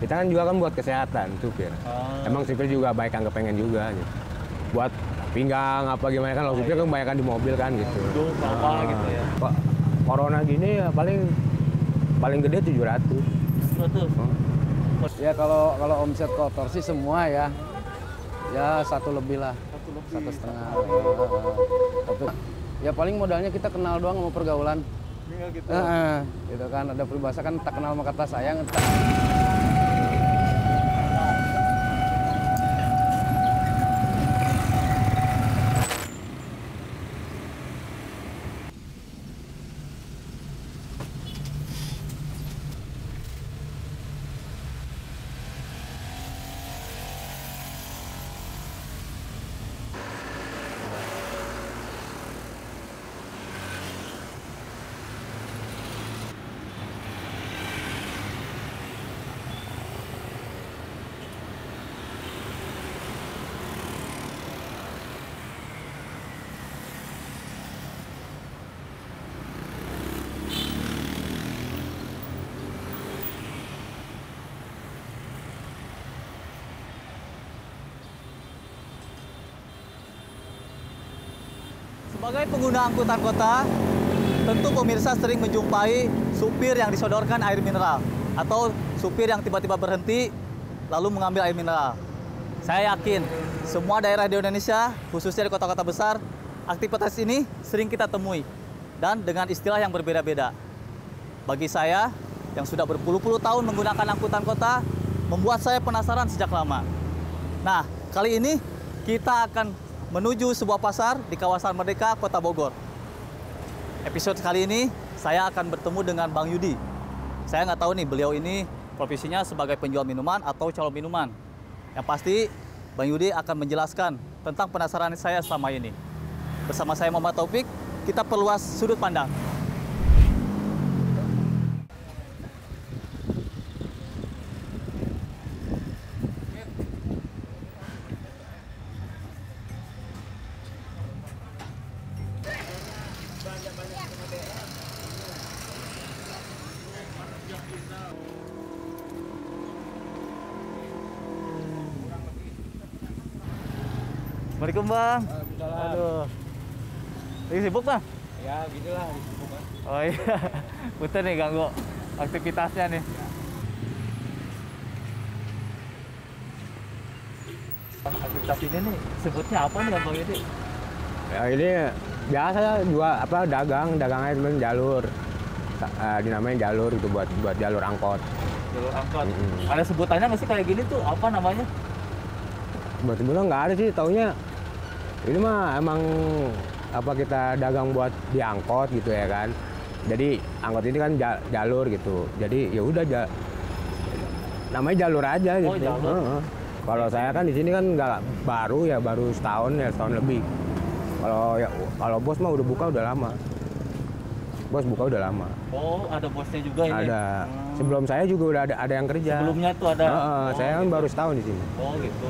Kita kan juga kan buat kesehatan supir. Emang supir juga baik kan kepengen juga gitu. Buat pinggang apa gimana kan, kalau supir kan kebanyakan di mobil kan gitu. Apa gitu ya. Kok corona gini ya paling gede 700. Betul. Ya kalau omset kotor sih semua ya satu lebih lah, 1,5. Tapi ya paling modalnya kita kenal doang sama pergaulan. Gitu. Gitu kan, ada peribahasa kan tak kenal maka tak sayang. Sebagai pengguna angkutan kota, tentu pemirsa sering menjumpai supir yang disodorkan air mineral atau supir yang tiba-tiba berhenti lalu mengambil air mineral. Saya yakin semua daerah di Indonesia, khususnya di kota-kota besar, aktivitas ini sering kita temui dan dengan istilah yang berbeda-beda. Bagi saya yang sudah berpuluh-puluh tahun menggunakan angkutan kota, membuat saya penasaran sejak lama. Nah, kali ini kita akan menuju sebuah pasar di kawasan Merdeka, Kota Bogor. Episode kali ini saya akan bertemu dengan Bang Yudi. Saya nggak tahu nih beliau ini profesinya sebagai penjual minuman atau calon minuman. Yang pasti Bang Yudi akan menjelaskan tentang penasaran saya selama ini. Bersama saya Muhammad Taufik, kita perluas sudut pandang. Assalamualaikum Bang. Aduh. Lagi sibuk Bang? Ya gitulah. Oh iya. Punten nih ganggu aktivitasnya nih. Aktivitas ini nih sebutnya apa nih Bang Yudi? Ya ini biasa jual dagang aja temen jalur. Dinamain jalur itu buat jalur angkot. Jalur angkot. Ada sebutannya nggak sih kayak gini tuh apa namanya? Sebetulnya nggak ada sih, taunya ini mah emang kita dagang buat diangkot gitu ya kan. Jadi angkot ini kan jalur gitu. Jadi ya udah namanya jalur aja gitu. Oh, jalur. Kalau saya kan di sini kan nggak baru setahun lebih. Kalau bos mah udah buka udah lama. Bos buka udah lama. Oh, ada bosnya juga ini. Ada. Sebelum saya juga udah ada yang kerja. Sebelumnya tuh ada. Saya kan baru setahun di sini. Oh gitu.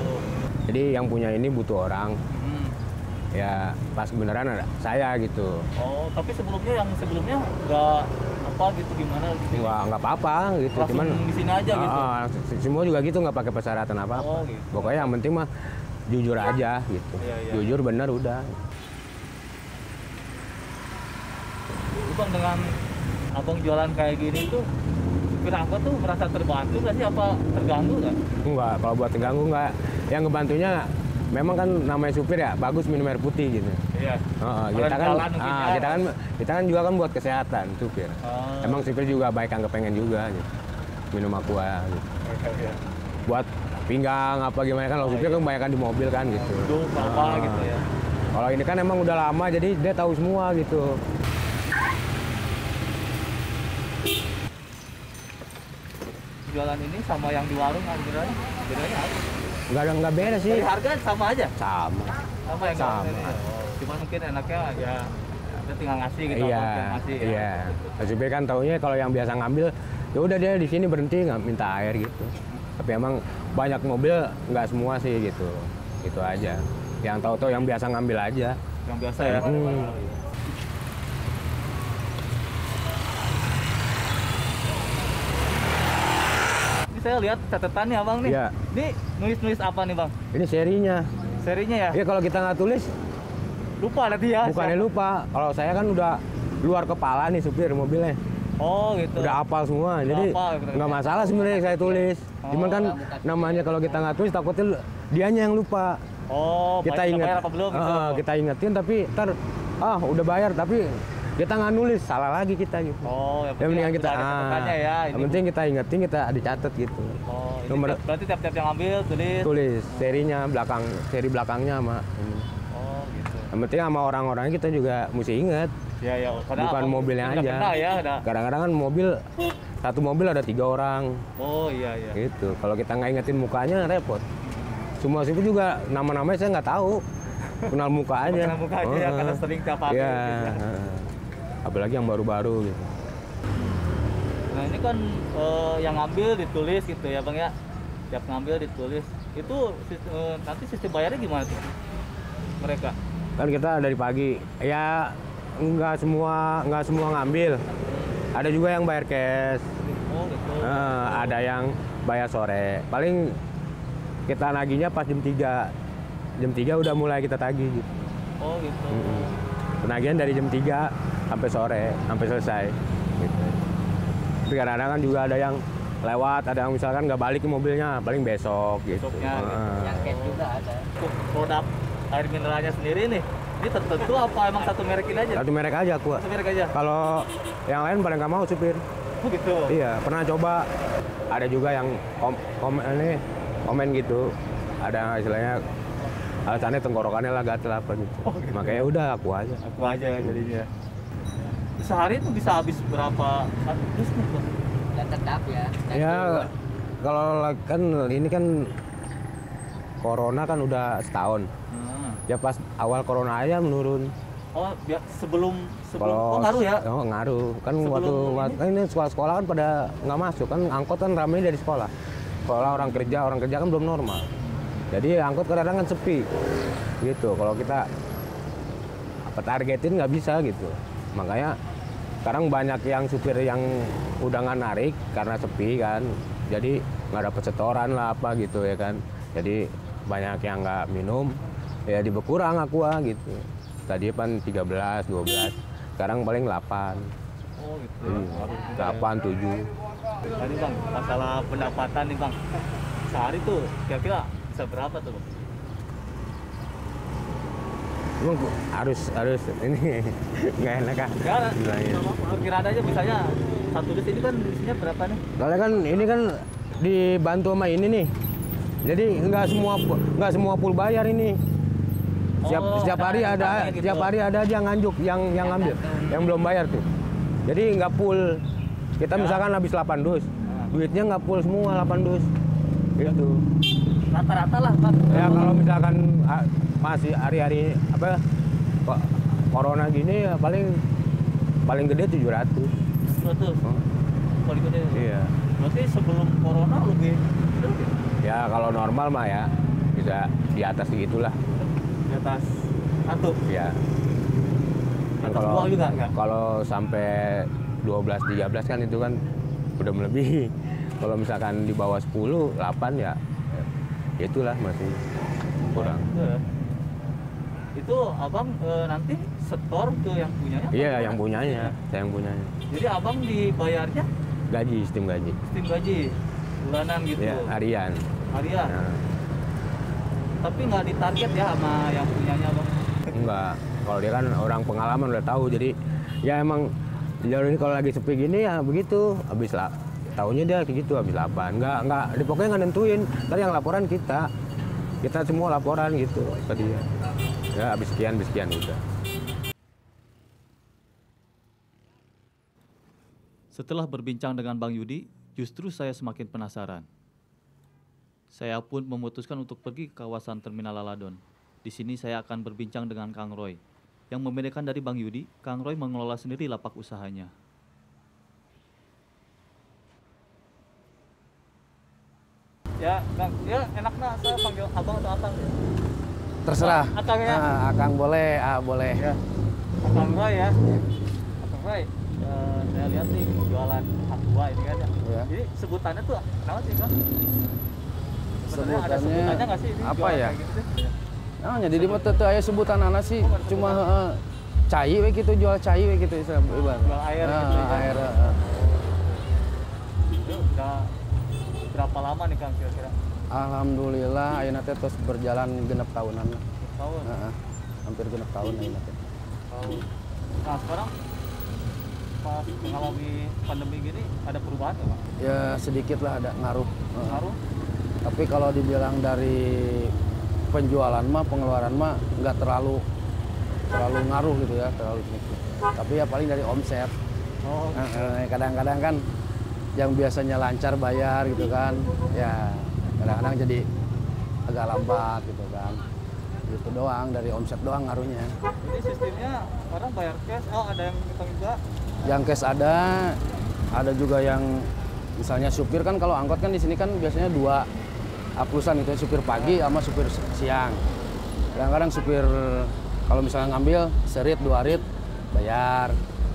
Jadi yang punya ini butuh orang. Ya pas beneran ada saya gitu. Oh, tapi yang sebelumnya nggak apa gitu gimana gitu? Nggak apa-apa gitu. Langsung Cuman di sini aja gitu. Semua juga gitu, nggak pakai persyaratan apa-apa. Oh, gitu. Pokoknya yang penting mah jujur aja gitu. Iya. Jujur bener udah. Bang, dengan abang jualan kayak gini tuh supir angkot tuh merasa terbantu nggak sih, apa terganggu nggak? Enggak, kalau buat terganggu nggak. Yang ngebantunya memang kan namanya supir ya, bagus minum air putih gitu. Iya. Kita kan juga kan buat kesehatan supir. Emang supir juga baik kan kepengen juga gitu. Minum aqua gitu. Iya. Buat pinggang apa gimana kan, kalau supir kan kebanyakan di mobil kan gitu. Gitu ya. Kalau ini kan emang udah lama jadi dia tahu semua gitu. Jualan ini sama yang di warung bedanya apa? Nggak beda sih. Dari harga sama aja? Sama yang sama. Cuma mungkin enaknya ya kita tinggal ngasih gitu. Iya. Supir kan taunya kalau yang biasa ngambil ya udah dia di sini berhenti nggak minta air gitu. Tapi emang banyak mobil nggak semua sih gitu. Itu aja. Yang tahu-tahu yang biasa ngambil aja. Yang biasa ya. saya lihat catatannya Abang nih. Iya. Ini nulis-nulis apa nih Bang? Ini serinya. Serinya ya? Ya kalau kita nggak tulis, Lupa nanti ya? bukannya lupa. Kalau saya kan udah luar kepala nih supir mobilnya. Oh gitu. Udah hafal semua, jadi hafal, gitu. nggak masalah sebenarnya saya tulis. Cuman kan namanya kalau kita nggak tulis takutnya dianya yang lupa. Oh, Kita ingat, bayar apa belum gitu. kita ingetin tapi ntar udah bayar tapi kita nggak nulis, salah lagi kita gitu. Oh, Yang mendingan kita sudah ada catatannya ya. yang penting kita ingetin, kita dicatat gitu. Oh, ini Nomor- berarti tiap-tiap yang ambil Tulis serinya seri belakangnya sama ini. Oh, gitu. Yang penting sama orang-orangnya kita juga mesti ingat. Ya ya, karena Bukan Abang mobilnya udah aja. kenal ya, udah. Kadang-kadang kan satu mobil ada 3 orang Oh, iya iya. gitu. Kalau kita nggak ingetin mukanya repot. Semua itu juga nama-namanya saya nggak tahu. Kenal muka aja. Kenal muka aja ya, karena sering tiap hari. Iya. gitu ya. Apalagi yang baru-baru gitu. Nah, ini kan yang ngambil ditulis gitu ya, Bang ya. Tiap ngambil ditulis. Itu nanti sistem bayarnya gimana tuh? Mereka. Kan kita dari pagi. Ya nggak semua ngambil. Ada juga yang bayar cash. Oh, gitu. Ada yang bayar sore. Paling kita nagihnya pas jam 3. Jam 3 udah mulai kita tagih gitu. Oh, gitu. Penagihan dari jam 3 sampai sore, sampai selesai. Gitu. Tapi kadang-kadang kan juga ada yang lewat, ada yang misalkan nggak balik ke mobilnya, paling besok gitu. Besoknya, gitu. Yang cash juga ada. Untuk produk air mineralnya sendiri nih, ini tertentu apa emang satu merek ini aja? Satu merek aja aku. Satu merek aja? Kalau yang lain pada nggak mau supir. Oh, gitu? Iya, pernah coba. Ada juga yang komen gitu. Ada istilahnya alasannya tenggorokannya lah gatel apa gitu. Oh, gitu. Makanya udah aku aja. Aku aja jadinya. Sehari itu bisa habis berapa dus nih, Bang? Dan tetap ya. Dan Ya turun. kalau kan ini kan corona kan udah setahun. Ya pas awal corona aja menurun. Oh, sebelum Kalau ngaruh ya? Oh, ngaruh. Kan Sebelum waktu ini sekolah-sekolah kan pada nggak masuk kan, angkot kan ramai dari sekolah. Sekolah orang kerja kan belum normal. Jadi angkot kadang-kadang kan sepi. Gitu. Kalau kita targetin nggak bisa gitu. Makanya sekarang banyak yang supir yang udah nggak narik karena sepi kan. Jadi nggak dapet setoran lah apa gitu ya kan. Jadi banyak yang nggak minum, ya diberkurang aqua gitu. Tadi kan 13, 12, sekarang paling 8. Oh, gitu. Iya. 8, 7. Tadi Bang, masalah pendapatan nih Bang. Sehari tuh kira-kira bisa berapa tuh Bang? Emang harus ini nggak enak kan? Ya, Bilangin. perkiraan aja misalnya satu dus ini kan isinya berapa nih? Soalnya kan ini kan dibantu sama ini nih. Jadi nggak semua full bayar ini. Setiap hari ada gitu. setiap hari ada aja yang nganjuk, yang ngambil, yang belum bayar tuh. Jadi nggak full. Kita misalkan habis 8 dus, duitnya nggak full semua 8 dus. Gitu. Rata-rata lah Bang. Ya kalau misalkan masih hari-hari apa kok corona gini ya paling gede 700. Betul. Paling gede. Iya. Berarti sebelum corona lebih Ya kalau normal mah ya bisa di atas segitulah. di atas satu. Ya. Di atas dua juga enggak? Kalau sampai 12-13 kan itu kan udah melebihi. Kalau misalkan di bawah 10, 8 ya itulah masih kurang. Itu Abang nanti setor ke yang punyanya? Iya, apa yang gimana? punyanya, saya yang punyanya. Jadi Abang dibayarnya Gaji, sistem gaji. sistem gaji bulanan gitu? Ya, harian. Harian? Nah, Tapi nggak ditarget ya sama yang punyanya Bang? enggak. Kalau dia kan orang pengalaman udah tahu, jadi ya emang jalur ini kalau lagi sepi gini ya begitu, habis lah. Tahunya dia kayak gitu, habis 8. Enggak, di pokoknya nggak nentuin. Tadi yang laporan kita semua laporan gitu ke dia. Ya habis sekian udah. Setelah berbincang dengan Bang Yudi, justru saya semakin penasaran. Saya pun memutuskan untuk pergi ke kawasan Terminal Laladon. Di sini saya akan berbincang dengan Kang Roy. Yang membedakan dari Bang Yudi, Kang Roy mengelola sendiri lapak usahanya. Ya, Kang, ya enaknya saya panggil Abang atau Akang? Terserah. Akang ya? Akang boleh, boleh. Ya. Akang Roy ya. Akang Roy. saya lihat nih jualan aqua ini kan ya. Ya. Jadi sebutannya tuh kenapa sih Bang? Sebenarnya ada Sebutannya sebutannya nggak sih ini apa jualan ya? kayak gitu sih? Nah, jadi di mata tuh aya sebutan anak sih cuma cai we gitu, jual cai we gitu ibarat. Jual air gitu ya. Air. Itu udah berapa lama nih Kang kira-kira? Alhamdulillah ayeuna teh terus berjalan genep tahunan. Tahun. Hampir genep tahun ayeuna teh. Tahun. Nah sekarang pas mengalami pandemi gini ada perubahan nggak Pak? Ya sedikit lah ada ngaruh. Ngaruh? Tapi kalau dibilang dari penjualan mah, pengeluaran mah nggak terlalu ngaruh gitu ya, terlalu sedikit. Tapi ya paling dari omset. Oh, Kadang-kadang kan yang biasanya lancar bayar gitu kan, ya kadang-kadang jadi agak lambat gitu kan. Gitu doang, dari omset doang ngaruhnya. jadi sistemnya orang bayar cash, oh ada yang hitung juga. Yang cash ada juga yang misalnya supir kan, kalau angkot kan di sini kan biasanya 2 aplusan gitu ya, supir pagi sama supir siang. Kadang-kadang supir kalau misalnya ngambil serit 2 rit bayar.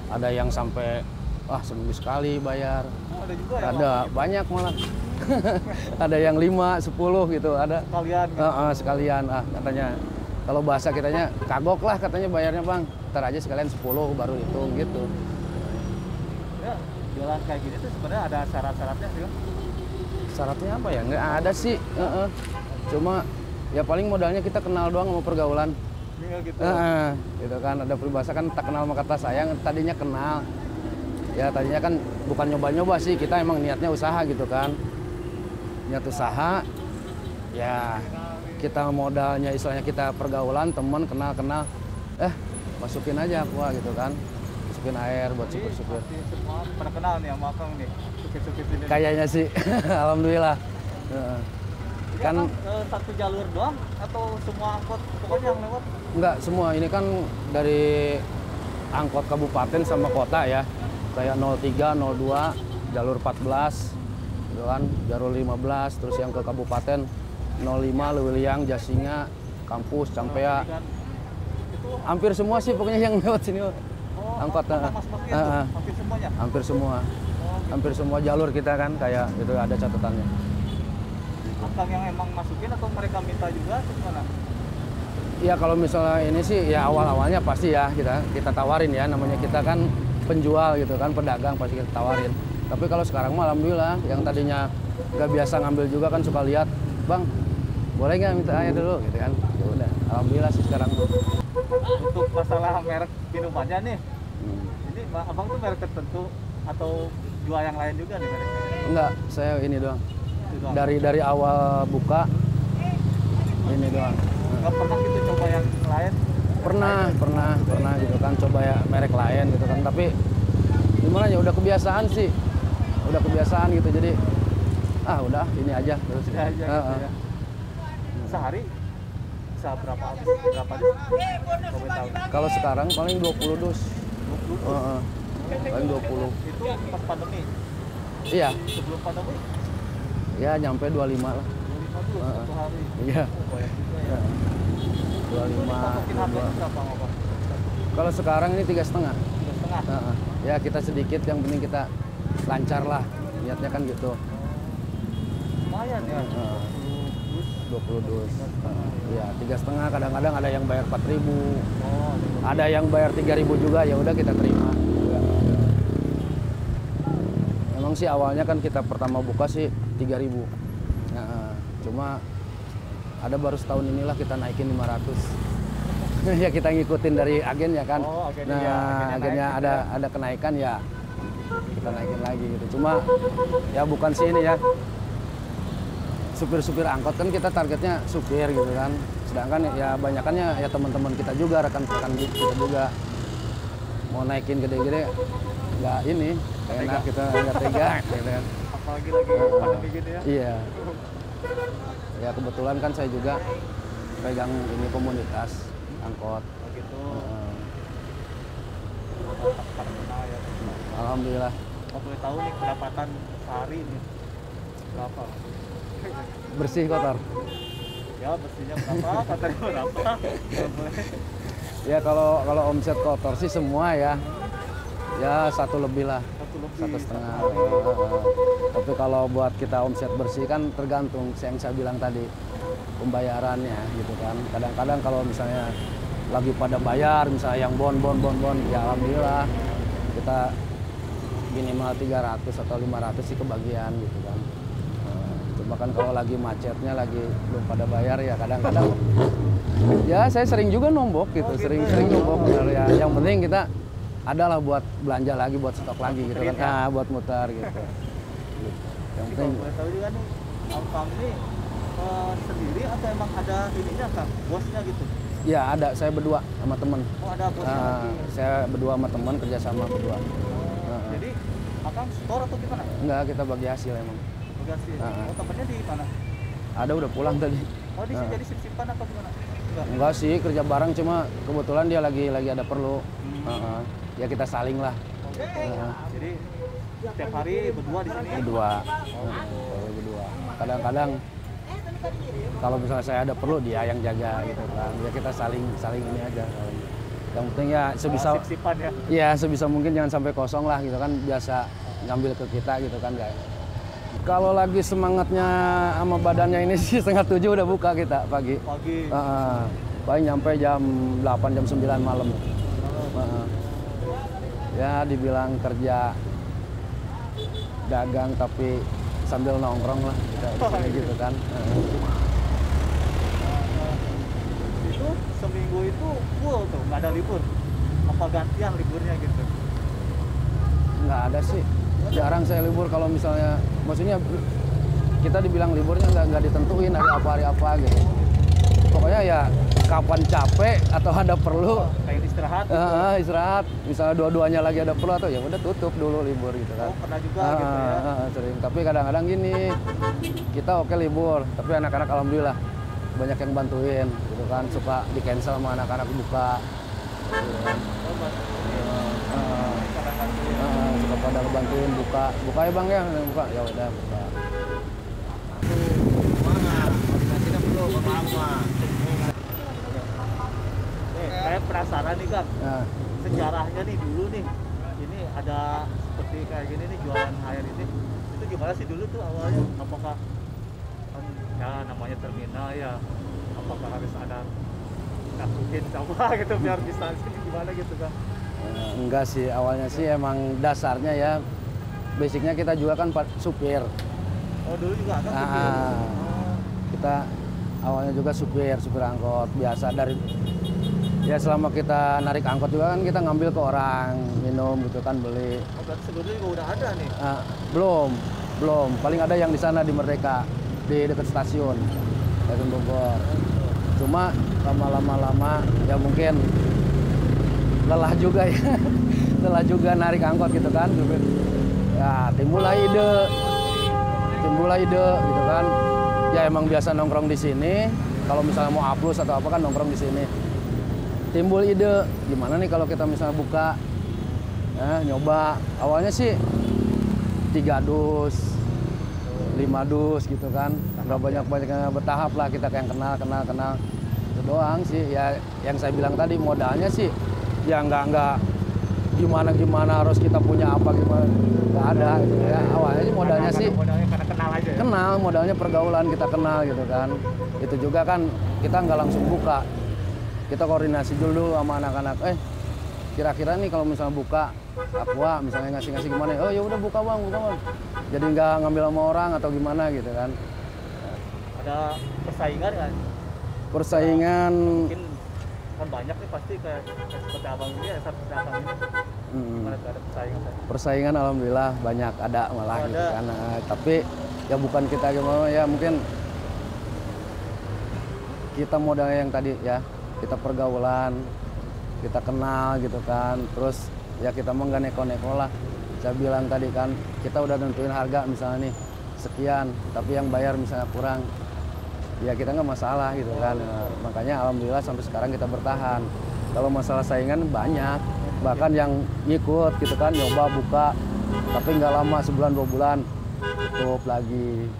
Ada yang sampai seminggu sekali bayar. Oh, ada juga yang Ada banyak malah. Ada yang 5, 10 gitu, ada. sekalian gitu. Sekalian katanya. Kalau bahasa kitanya kagok lah katanya bayarnya Bang. Ntar aja sekalian 10 baru hitung gitu. Ya, jualan kayak gini tuh sebenarnya ada syarat-syaratnya sih Bang. Syaratnya apa ya? Nggak ada sih. Cuma ya paling modalnya kita kenal doang sama pergaulan. Tinggal gitu. Gitu kan, ada peribahasa kan tak kenal maka tak sayang, tadinya kenal. Ya tadinya kan bukan nyoba-nyoba sih, kita emang niatnya usaha gitu kan. Niat usaha, ya kita modalnya istilahnya kita pergaulan, teman, kenal-kenal. Masukin aja aqua gitu kan. Masukin air buat Jadi supir-supir. pasti semua pada kenal nih sama Kang nih, supir-supir sini. Kayaknya sih, alhamdulillah. Ini Kan emang, satu jalur doang atau semua angkot pokoknya yang lewat? enggak semua, ini kan dari angkot kabupaten sama kota ya. Kayak 03, 02, jalur 14, gitu kan, jalur 15, terus yang ke kabupaten 05, Lewiliang, Jasinga, Kampus, Campea. Kan itu Hampir semua sih pokoknya yang lewat sini. Angkot, mas-masnya tuh, hampir semuanya. hampir semua. Hampir semua jalur kita kan kayak itu ada catatannya. Akang yang emang masukin atau mereka minta juga atau gimana? Ya kalau misalnya ini sih ya awal-awalnya pasti ya kita tawarin ya, namanya kita kan penjual gitu kan, pedagang pasti kita tawarin. Tapi kalau sekarang mah alhamdulillah yang tadinya nggak biasa ngambil juga kan suka lihat, Bang boleh nggak minta air dulu gitu kan. Ya udah, alhamdulillah sih sekarang. Untuk masalah merek minumannya nih, ini abang tuh merek tertentu atau jual yang lain juga nih mereknya? Enggak, saya ini doang. Itu doang. Dari awal buka ini doang. Nggak pernah gitu coba yang lain? Pernah gitu kan, coba ya merek lain gitu kan, tapi gimana ya udah kebiasaan sih, udah kebiasaan gitu, jadi udah ini aja terus. Ini aja gitu ya. Sehari bisa berapa dus? Coba tahu. Kalau sekarang paling 20 dus. 20 dus? Paling 20. Itu pas pandemi? Iya, Sebelum pandemi? ya nyampe 25 lah. 25 dus satu hari. Iya. Oh, banyak juga ya. 25. Itu dipatokin harganya berapa Bang? Kalau sekarang ini 3,5. 3,5? Ya kita sedikit, yang penting kita lancar lah, niatnya kan gitu. Lumayan ya. 20 dus. Ya 3,5, kadang-kadang ada yang bayar 4.000. Oh, Ada yang bayar 3.000 juga, ya udah kita terima. Emang sih awalnya kan kita pertama buka sih 3.000. Cuma ada baru setahun inilah kita naikin 500. Ya kita ngikutin dari agen ya kan. Oh, agennya Agennya naik, ada kenaikan ya kita naikin lagi gitu. Cuma ya bukan sih ini ya. Supir-supir angkot kan kita targetnya supir gitu kan. Sedangkan ya banyakannya ya teman-teman kita juga, rekan-rekan kita juga. Mau naikin gede-gede nggak ini, nggak enak, kita nggak tega gitu kan. apalagi lagi pandemi gini ya. Iya. Ya kebetulan kan saya juga pegang ini komunitas angkot. Oh gitu. Ya. Alhamdulillah. Kalau boleh tahu nih pendapatan sehari nih berapa? Bersih kotor. Ya bersihnya berapa? Kotornya berapa? Ya kalau omset kotor sih semua ya. Ya 1 lebih lah, 1,5. Tapi kalau buat kita omset bersih kan tergantung yang saya bilang tadi pembayarannya gitu kan. Kadang-kadang kalau misalnya lagi pada bayar, misalnya yang bon, ya alhamdulillah kita minimal 300 atau 500 sih kebagian gitu kan. Cuma kan kalau lagi macetnya, lagi belum pada bayar ya kadang-kadang ya saya sering juga nombok gitu, sering nombok. Ya, yang penting kita adalah buat belanja lagi, buat stok lagi gitu kan, buat mutar gitu. Yang penting. Kalau tahu juga nih, Kang ini sendiri atau emang ada ininya Kang, bosnya gitu? Ya ada, saya berdua sama temen. Oh ada bosnya. Saya berdua sama temen, kerjasama berdua. Jadi Akang store atau gimana? Enggak, kita bagi hasil emang. Bagi hasil. Oh temennya di mana? Ada, udah pulang tadi. Oh di sini jadi sip-sipan apa gimana? Enggak sih, kerja bareng, cuma kebetulan dia lagi ada perlu. Ya kita saling lah. Jadi setiap hari berdua di sini? Berdua. Kadang-kadang kalau misalnya saya ada perlu, dia yang jaga gitu kan. Ya kita saling ini aja. Yang penting ya sebisa sip-sipan ya? Ya sebisa mungkin jangan sampai kosong lah gitu kan. Biasa ngambil ke kita gitu kan guys. Kalau lagi semangatnya sama badannya ini sih 6:30 udah buka kita pagi. Paling nyampe jam 8, jam 9 malam. Ya dibilang kerja dagang tapi sambil nongkrong lah kita gitu kan. Itu seminggu itu full tuh, nggak ada libur? Apa gantian liburnya gitu? Nggak ada sih, jarang saya libur. Kalau misalnya, maksudnya kita dibilang liburnya nggak ditentuin hari apa gitu. Pokoknya ya kapan capek atau ada perlu kayak istirahat gitu. Istirahat, misalnya dua-duanya lagi ada perlu atau ya udah tutup dulu libur gitu kan. Pernah juga gitu ya. Sering, tapi kadang-kadang gini kita oke libur, tapi anak-anak alhamdulillah banyak yang bantuin gitu kan, suka di cancel sama anak-anak buka gitu kan. Suka pada bantuin buka ya bang ya, buka ya udah buka. Saya penasaran nih Kang, sejarahnya nih dulu nih, ini ada seperti kayak gini nih jualan air ini, itu gimana sih dulu tuh awalnya? Apakah ya namanya terminal ya, apakah harus ada kartukin sama gitu biar bisa gimana gitu Kang? Enggak sih, awalnya sih emang dasarnya ya, basicnya kita juga kan supir. Oh dulu juga ada supir? Kita awalnya juga supir angkot biasa. Dari ya selama kita narik angkot juga kan kita ngambil ke orang minum gitu kan, beli. Oh berarti sebelumnya juga udah ada nih? Belum, paling ada yang di sana di Merdeka, di dekat stasiun Bogor. Cuma lama ya mungkin lelah juga ya, lelah juga narik angkot gitu kan. Ya timbullah ide gitu kan. Ya emang biasa nongkrong di sini. Kalau misalnya mau aplus atau apa kan nongkrong di sini. Timbul ide, gimana nih kalau kita misalnya buka, nyoba. Awalnya sih 3 dus, 5 dus gitu kan. Nggak banyak-banyaknya, bertahap lah kita kayak kenal. Itu doang sih. Ya yang saya bilang tadi modalnya sih ya nggak gimana harus kita punya apa gimana, nggak ada gitu ya. Awalnya sih modalnya karena kenal aja ya? Kenal, modalnya pergaulan kita kenal gitu kan. Itu juga kan kita nggak langsung buka, kita koordinasi dulu sama anak-anak. Kira-kira nih kalau misalnya buka Aqua misalnya ngasih gimana? Oh ya udah buka bang. Jadi nggak ngambil sama orang atau gimana gitu kan. Ada persaingan kan? Persaingan mungkin kan banyak nih pasti kayak seperti abang ini ya, seperti abang ini. Gimana tuh, ada persaingan kan? Persaingan alhamdulillah banyak, ada malah gitu kan. Tapi ya bukan kita gimana ya, mungkin kita modalnya yang tadi ya, kita pergaulan, kita kenal gitu kan. Terus ya kita mau nggak neko-neko lah. Saya bilang tadi kan, kita udah tentuin harga misalnya nih sekian, tapi yang bayar misalnya kurang, ya kita nggak masalah gitu kan. Makanya alhamdulillah sampai sekarang kita bertahan. Kalau masalah saingan banyak, bahkan yang ngikut gitu kan, nyoba buka, tapi nggak lama, sebulan 2 bulan tutup lagi,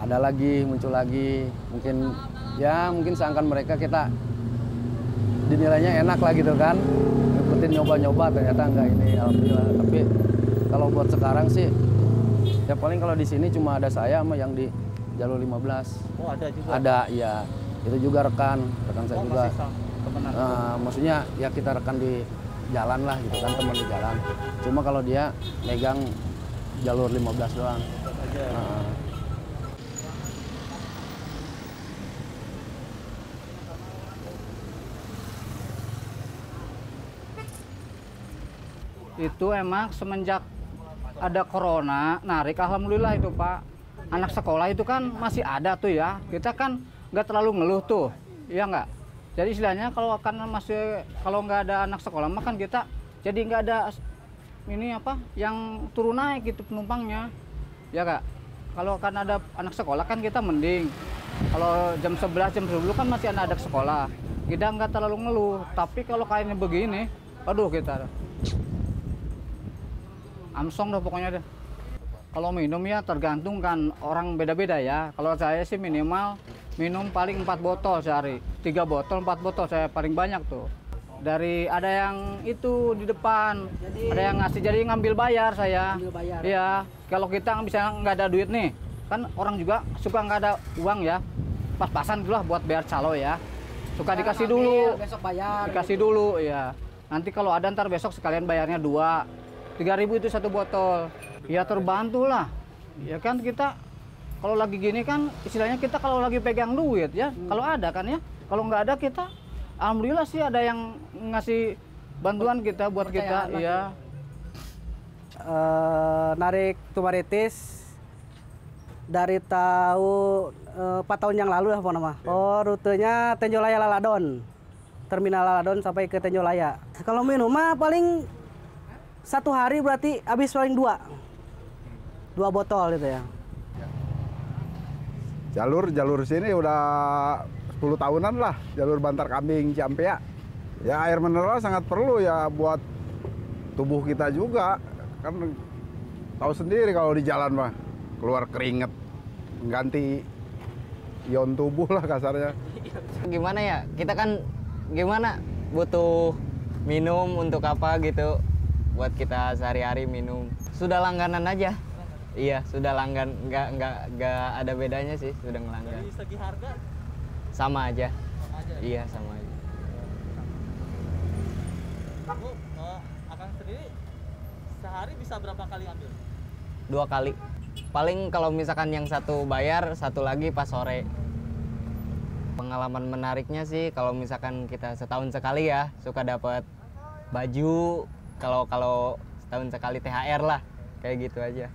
ada lagi, muncul lagi. Mungkin seangkan mereka kita dinilainya enak lah gitu kan, sempetin nyoba-nyoba ternyata enggak ini, alhamdulillah. Tapi kalau buat sekarang sih ya paling kalau di sini cuma ada saya sama yang di jalur 15. Oh, ada juga. Ada, ya. Itu juga rekan saya Oh, juga. masih temenan. Maksudnya ya kita rekan di jalan lah gitu kan, teman di jalan. Cuma kalau dia megang jalur 15 doang. Aja. Itu emang semenjak ada corona narik, alhamdulillah itu Pak. Anak sekolah itu kan masih ada tuh ya, kita kan nggak terlalu ngeluh tuh, iya nggak? Jadi istilahnya kalau nggak ada anak sekolah mah kan kita jadi nggak ada ini apa yang turun naik gitu penumpangnya, ya kak. Kalau kan ada anak sekolah kan kita mending. Kalau jam 11 jam 10 kan masih ada sekolah, kita nggak terlalu ngeluh. Tapi kalau kayaknya begini, aduh kita amsong dah pokoknya deh. Kalau minum ya tergantung kan orang beda-beda ya. Kalau saya sih minimal minum paling 4 botol sehari. 3 botol, 4 botol saya paling banyak tuh. Dari ada yang itu di depan, ada yang ngasih jadi ngambil bayar saya. Iya, kalau kita misalnya nggak ada duit nih, kan orang juga suka nggak ada uang ya. Pas-pasan dulu lah buat bayar calo ya. Suka dikasih dulu, besok bayar. dikasih dulu ya. Nanti kalau ada ntar besok sekalian bayarnya 2. 3.000 itu 1 botol. Ya terbantu lah. Ya kan kita kalau lagi gini kan istilahnya kita kalau lagi pegang duit ya. Kalau ada kan ya. Kalau nggak ada kita alhamdulillah sih ada yang ngasih bantuan kita buat kita. Iya. Narik Tumaritis dari tahun 4 tahun yang lalu ya Pak nama. Oh, rutenya Tenjolaya Laladon. Terminal Laladon sampai ke Tenjolaya. Kalau minum mah paling 1 hari berarti habis paling 2 botol gitu ya. Jalur sini udah 10 tahunan lah, jalur Bantar Kambing Ciampea. Ya air mineral sangat perlu ya buat tubuh kita juga. Kan tahu sendiri kalau di jalan mah keluar keringet, ganti ion tubuh lah kasarnya. Gimana ya, kita kan gimana butuh minum untuk apa gitu, buat kita sehari-hari minum. Sudah langganan aja. Iya, sudah langgan, nggak ada bedanya sih, sudah ngelanggan. Dari segi harga Sama aja. sama aja. Iya, sama aja. Bu, Akang sendiri sehari bisa berapa kali ambil? 2 kali. Paling kalau misalkan yang satu bayar, satu lagi pas sore. Pengalaman menariknya sih kalau misalkan kita setahun sekali ya suka dapat baju, kalau setahun sekali THR lah, kayak gitu aja.